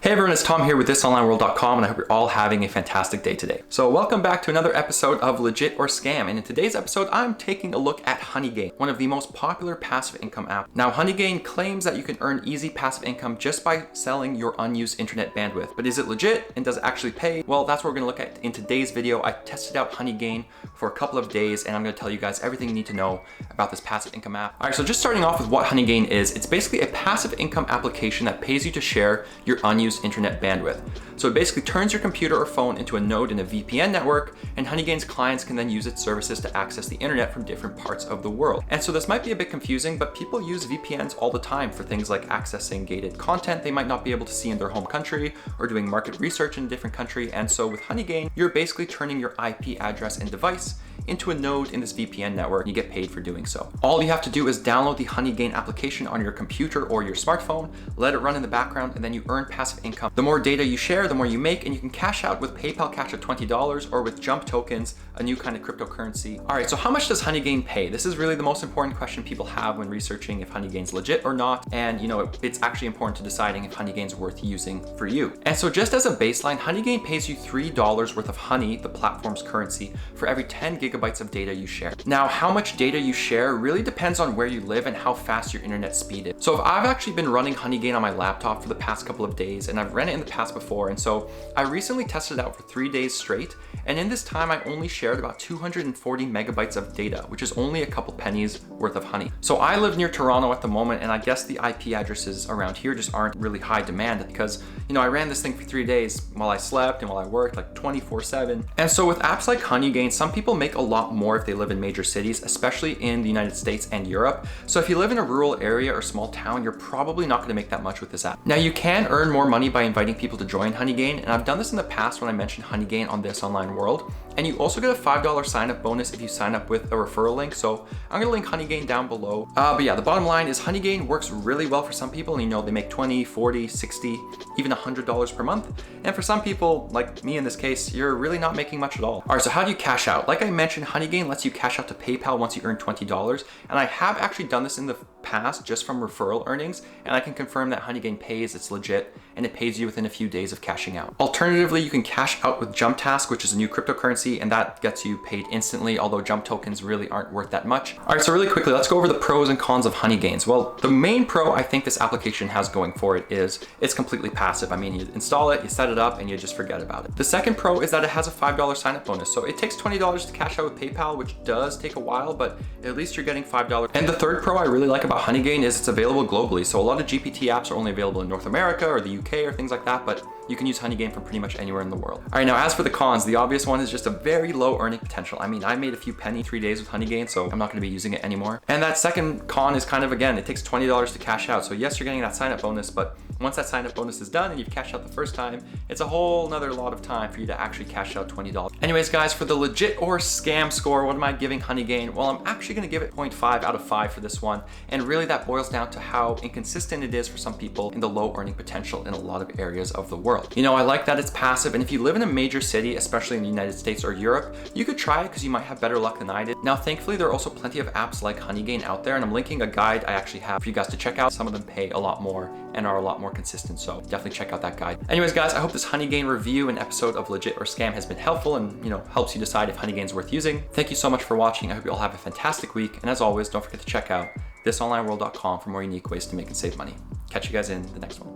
Hey everyone, it's Tom here with thisonlineworld.com, and I hope you're all having a fantastic day today. So welcome back to another episode of Legit or Scam, and in today's episode I'm taking a look at Honeygain, one of the most popular passive income apps. Now Honeygain claims that you can earn easy passive income just by selling your unused internet bandwidth, but is it legit and does it actually pay? Well, that's what we're going to look at in today's video. I tested out Honeygain for a couple of days and I'm going to tell you guys everything you need to know about this passive income app. Alright, so just starting off with what Honeygain is, it's basically a passive income application that pays you to share your unused internet bandwidth. So it basically turns your computer or phone into a node in a VPN network, and Honeygain's clients can then use its services to access the internet from different parts of the world. And so this might be a bit confusing, but people use VPNs all the time for things like accessing gated content they might not be able to see in their home country, or doing market research in a different country. And so with Honeygain, you're basically turning your IP address and device into a node in this VPN network. You get paid for doing so. All you have to do is download the Honeygain application on your computer or your smartphone, let it run in the background, and then you earn passive income. The more data you share, the more you make, and you can cash out with PayPal Cash of $20 or with Jump tokens, a new kind of cryptocurrency. All right, so how much does Honeygain pay? This is really the most important question people have when researching if Honeygain's legit or not, and it's actually important to deciding if Honeygain's worth using for you. And so just as a baseline, Honeygain pays you $3 worth of Honey, the platform's currency, for every 10 gigabytes of data you share. Now, how much data you share really depends on where you live and how fast your internet speed is. So I've actually been running Honeygain on my laptop for the past couple of days, and I've ran it in the past before, and so I recently tested it out for 3 days straight, and in this time I only shared about 240 megabytes of data, which is only a couple pennies worth of honey. So I live near Toronto at the moment, and I guess the IP addresses around here just aren't really high demand because, I ran this thing for 3 days while I slept and while I worked, like 24/7. And so with apps like Honeygain, some people make a lot more if they live in major cities, especially in the United States and Europe. So if you live in a rural area or small town, you're probably not going to make that much with this app. Now you can earn more money by inviting people to join Honeygain, and I've done this in the past when I mentioned Honeygain on This Online World. And you also get a $5 sign-up bonus if you sign up with a referral link. So I'm gonna link Honeygain down below. But yeah, the bottom line is Honeygain works really well for some people, and they make 20, 40, 60, even $100 per month. And for some people, like me in this case, you're really not making much at all. All right, so how do you cash out? Like I mentioned, Honeygain lets you cash out to PayPal once you earn $20. And I have actually done this in the past just from referral earnings, and I can confirm that Honeygain pays, it's legit, and it pays you within a few days of cashing out. Alternatively, you can cash out with Jump Task, which is a new cryptocurrency, and that gets you paid instantly, although Jump tokens really aren't worth that much. All right, so really quickly, let's go over the pros and cons of Honeygains. Well, the main pro I think this application has going for it is it's completely passive. I mean, you install it, you set it up, and you just forget about it. The second pro is that it has a $5 sign-up bonus. So it takes $20 to cash out with PayPal, which does take a while, but at least you're getting $5. And the third pro I really like about Honeygain is it's available globally. So a lot of GPT apps are only available in North America or the UK or things like that, but you can use Honeygain from pretty much anywhere in the world. All right, now as for the cons, the obvious one is just a very low earning potential. I mean, I made a few pennies 3 days with Honeygain, so I'm not gonna be using it anymore. And that second con is kind of, again, it takes $20 to cash out. So yes, you're getting that sign-up bonus, but once that sign-up bonus is done and you've cashed out the first time, it's a whole nother lot of time for you to actually cash out $20. Anyways, guys, for the legit or scam score, what am I giving Honeygain? Well, I'm actually gonna give it 0.5 out of 5 for this one. And really that boils down to how inconsistent it is for some people in the low earning potential in a lot of areas of the world. I like that it's passive, and if you live in a major city, especially in the United States or Europe, you could try it because you might have better luck than I did. Now, thankfully, there are also plenty of apps like Honeygain out there, and I'm linking a guide I actually have for you guys to check out. Some of them pay a lot more and are a lot more consistent, so definitely check out that guide. Anyways, guys, I hope this Honeygain review and episode of Legit or Scam has been helpful and, helps you decide if Honeygain's worth using. Thank you so much for watching. I hope you all have a fantastic week, and as always, don't forget to check out thisonlineworld.com for more unique ways to make and save money. Catch you guys in the next one.